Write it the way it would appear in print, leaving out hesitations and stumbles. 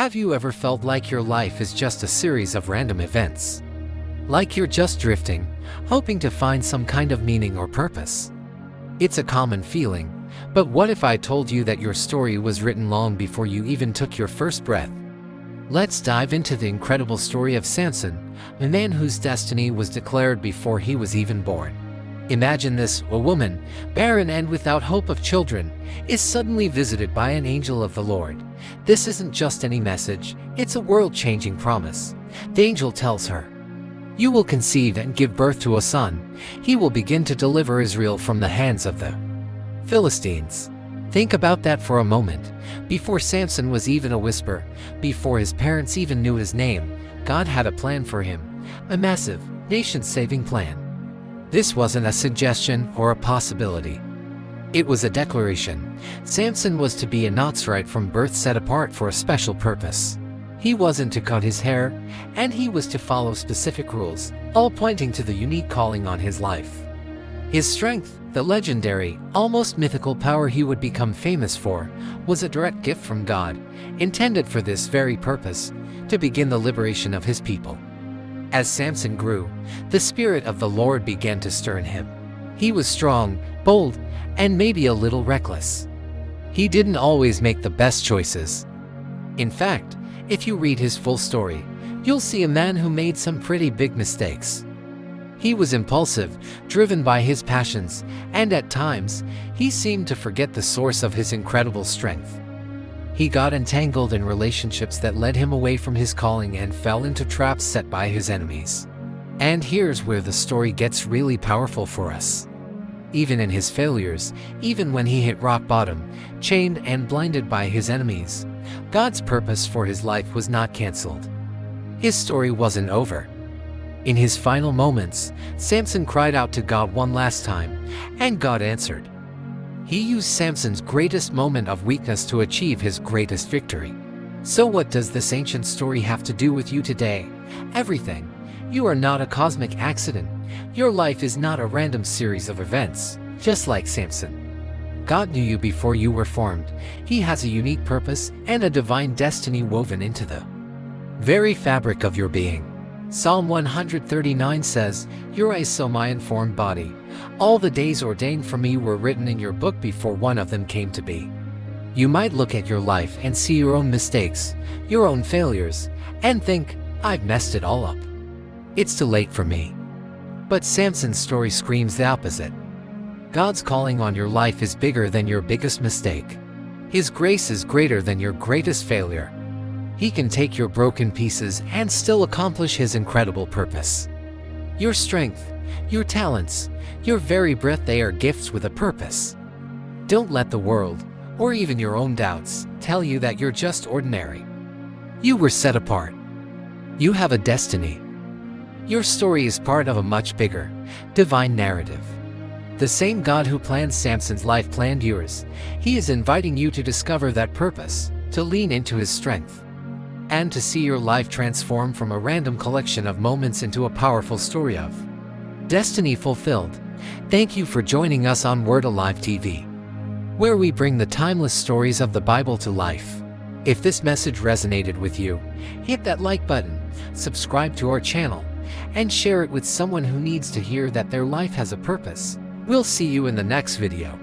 Have you ever felt like your life is just a series of random events? Like you're just drifting, hoping to find some kind of meaning or purpose? It's a common feeling, but what if I told you that your story was written long before you even took your first breath? Let's dive into the incredible story of Samson, a man whose destiny was declared before he was even born. Imagine this: a woman, barren and without hope of children, is suddenly visited by an angel of the Lord. This isn't just any message, it's a world-changing promise. The angel tells her, "You will conceive and give birth to a son. He will begin to deliver Israel from the hands of the Philistines." Think about that for a moment. Before Samson was even a whisper, before his parents even knew his name, God had a plan for him, a massive, nation-saving plan. This wasn't a suggestion or a possibility. It was a declaration. Samson was to be a Nazarite from birth, set apart for a special purpose. He wasn't to cut his hair, and he was to follow specific rules, all pointing to the unique calling on his life. His strength, the legendary, almost mythical power he would become famous for, was a direct gift from God, intended for this very purpose, to begin the liberation of his people. As Samson grew, the Spirit of the Lord began to stir in him. He was strong, bold, and maybe a little reckless. He didn't always make the best choices. In fact, if you read his full story, you'll see a man who made some pretty big mistakes. He was impulsive, driven by his passions, and at times, he seemed to forget the source of his incredible strength. He got entangled in relationships that led him away from his calling and fell into traps set by his enemies. And here's where the story gets really powerful for us. Even in his failures, even when he hit rock bottom, chained and blinded by his enemies, God's purpose for his life was not canceled. His story wasn't over. In his final moments, Samson cried out to God one last time, and God answered. He used Samson's greatest moment of weakness to achieve his greatest victory. So what does this ancient story have to do with you today? Everything. You are not a cosmic accident. Your life is not a random series of events, just like Samson. God knew you before you were formed. He has a unique purpose and a divine destiny woven into the very fabric of your being. Psalm 139 says, "Your eyes saw my unformed body. All the days ordained for me were written in your book before one of them came to be." You might look at your life and see your own mistakes, your own failures, and think, "I've messed it all up. It's too late for me." But Samson's story screams the opposite. God's calling on your life is bigger than your biggest mistake. His grace is greater than your greatest failure. He can take your broken pieces and still accomplish His incredible purpose. Your strength, your talents, your very breath, they are gifts with a purpose. Don't let the world, or even your own doubts, tell you that you're just ordinary. You were set apart. You have a destiny. Your story is part of a much bigger, divine narrative. The same God who planned Samson's life planned yours. He is inviting you to discover that purpose, to lean into His strength, and to see your life transform from a random collection of moments into a powerful story of destiny fulfilled. Thank you for joining us on Word Alive TV, where we bring the timeless stories of the Bible to life. If this message resonated with you, hit that like button, subscribe to our channel, and share it with someone who needs to hear that their life has a purpose. We'll see you in the next video.